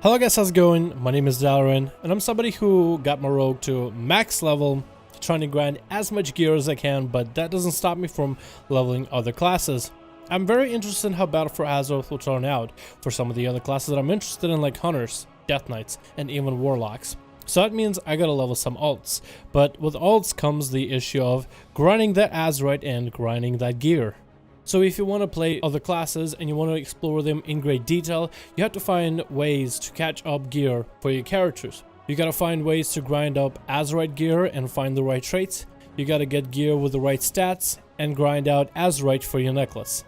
Hello guys, how's it going? My name is Darren, and I'm somebody who got my rogue to max level, trying to grind as much gear as I can, but that doesn't stop me from leveling other classes. I'm very interested in how Battle for Azeroth will turn out for some of the other classes that I'm interested in, like Hunters, Death Knights, and even Warlocks. So that means I gotta level some alts, but with alts comes the issue of grinding that Azerite and grinding that gear. So if you want to play other classes and you want to explore them in great detail, you have to find ways to catch up gear for your characters. You gotta find ways to grind up Azerite gear and find the right traits. You gotta get gear with the right stats and grind out Azerite for your necklace.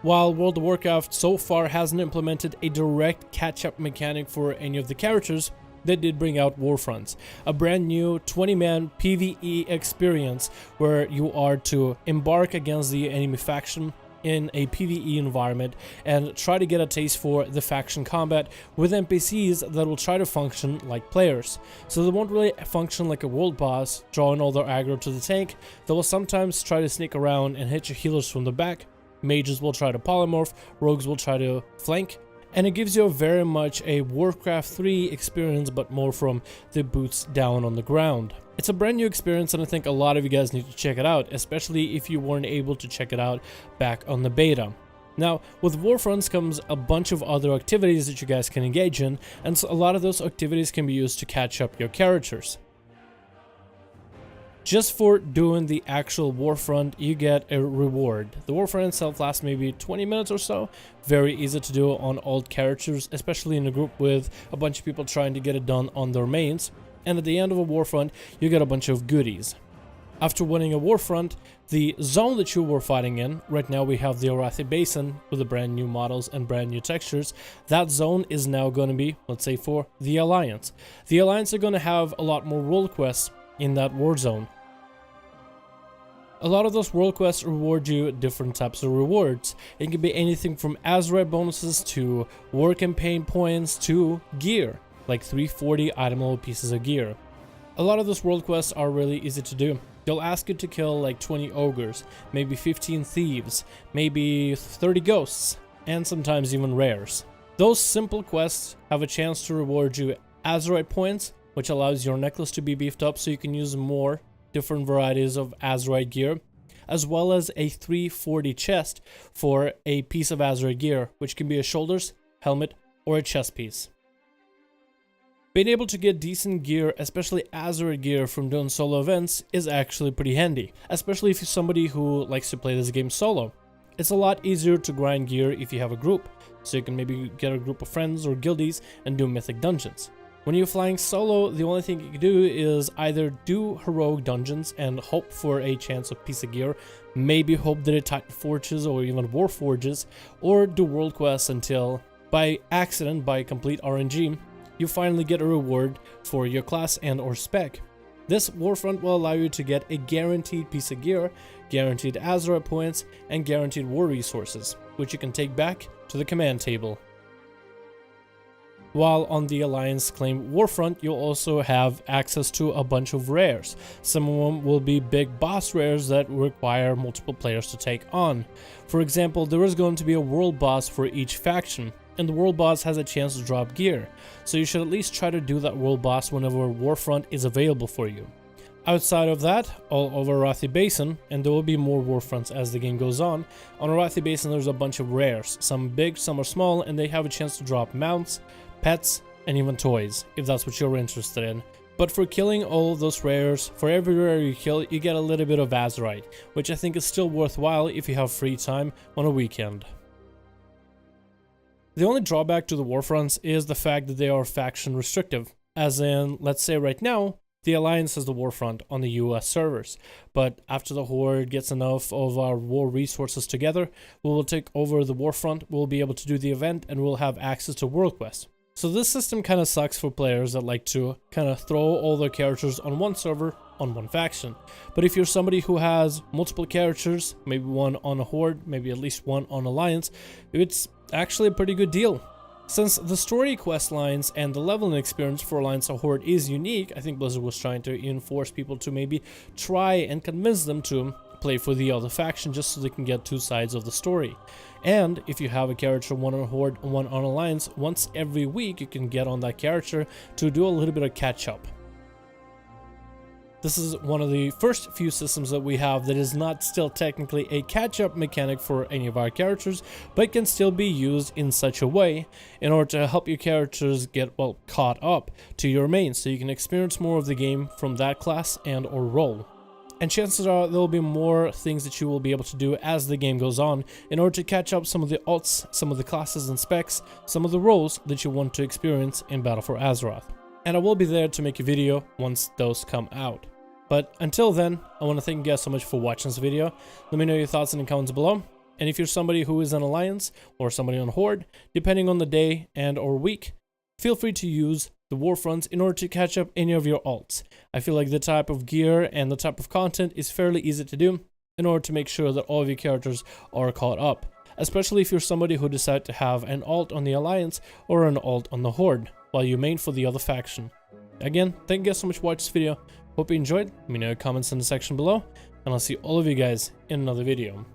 While World of Warcraft so far hasn't implemented a direct catch-up mechanic for any of the characters, they did bring out Warfronts, a brand new 20-man PvE experience where you are to embark against the enemy faction in a PvE environment and try to get a taste for the faction combat with NPCs that will try to function like players. So they won't really function like a world boss, drawing all their aggro to the tank. They will sometimes try to sneak around and hit your healers from the back. Mages will try to polymorph, rogues will try to flank. And it gives you very much a Warcraft 3 experience, but more from the boots down on the ground. It's a brand new experience, and I think a lot of you guys need to check it out, especially if you weren't able to check it out back on the beta. Now, with Warfronts comes a bunch of other activities that you guys can engage in, and so a lot of those activities can be used to catch up your characters. Just for doing the actual Warfront, you get a reward. The Warfront itself lasts maybe 20 minutes or so. Very easy to do on old characters, especially in a group with a bunch of people trying to get it done on their mains. And at the end of a Warfront, you get a bunch of goodies. After winning a Warfront, the zone that you were fighting in, right now we have the Arathi Basin with the brand new models and brand new textures. That zone is now going to be, let's say, for the Alliance. The Alliance are going to have a lot more world quests in that war zone. A lot of those world quests reward you different types of rewards. It can be anything from Azerite bonuses to war campaign points to gear, like 340 item level pieces of gear. A lot of those world quests are really easy to do. They'll ask you to kill like 20 ogres, maybe 15 thieves, maybe 30 ghosts, and sometimes even rares. Those simple quests have a chance to reward you Azerite points, which allows your necklace to be beefed up so you can use more different varieties of Azerite gear, as well as a 340 chest for a piece of Azerite gear, which can be a shoulders, helmet, or a chest piece. Being able to get decent gear, especially Azerite gear from doing solo events, is actually pretty handy, especially if you're somebody who likes to play this game solo. It's a lot easier to grind gear if you have a group, so you can maybe get a group of friends or guildies and do mythic dungeons. When you're flying solo, the only thing you can do is either do heroic dungeons and hope for a chance of piece of gear, maybe hope that it Titan Forges or even War Forges, or do world quests until, by accident, by complete RNG, you finally get a reward for your class and or spec. This Warfront will allow you to get a guaranteed piece of gear, guaranteed Azerite points, and guaranteed war resources, which you can take back to the command table. While on the Alliance claimed Warfront, you'll also have access to a bunch of rares. Some of them will be big boss rares that require multiple players to take on. For example, there is going to be a world boss for each faction, and the world boss has a chance to drop gear, so you should at least try to do that world boss whenever Warfront is available for you. Outside of that, all over Arathi Basin, and there will be more Warfronts as the game goes on Arathi Basin there's a bunch of rares, some big, some are small, and they have a chance to drop mounts, pets, and even toys, if that's what you're interested in. But for killing all of those rares, for every rare you kill, you get a little bit of Azerite, which I think is still worthwhile if you have free time on a weekend. The only drawback to the Warfronts is the fact that they are faction restrictive, as in, let's say right now, the Alliance has the Warfront on the US servers, but after the Horde gets enough of our war resources together, we will take over the Warfront, we'll be able to do the event, and we'll have access to world quests. So this system kind of sucks for players that like to kind of throw all their characters on one server, on one faction. But if you're somebody who has multiple characters, maybe one on a Horde, maybe at least one on Alliance, it's actually a pretty good deal. Since the story quest lines and the leveling experience for Alliance or Horde is unique, I think Blizzard was trying to enforce people to maybe try and convince them to play for the other faction just so they can get two sides of the story. And if you have a character, one on Horde and one on Alliance, once every week you can get on that character to do a little bit of catch up. This is one of the first few systems that we have that is not still technically a catch-up mechanic for any of our characters, but can still be used in such a way in order to help your characters get, well, caught up to your main, so you can experience more of the game from that class and or role. And chances are there will be more things that you will be able to do as the game goes on in order to catch up some of the alts, some of the classes and specs, some of the roles that you want to experience in Battle for Azeroth. And I will be there to make a video once those come out. But until then, I want to thank you guys so much for watching this video. Let me know your thoughts in the comments below. And if you're somebody who is an Alliance or somebody on Horde, depending on the day and or week, feel free to use the Warfronts in order to catch up any of your alts. I feel like the type of gear and the type of content is fairly easy to do in order to make sure that all of your characters are caught up. Especially if you're somebody who decides to have an alt on the Alliance or an alt on the Horde, while you main for the other faction. Again, thank you guys so much for watching this video. Hope you enjoyed. Let me know your comments in the section below, and I'll see all of you guys in another video.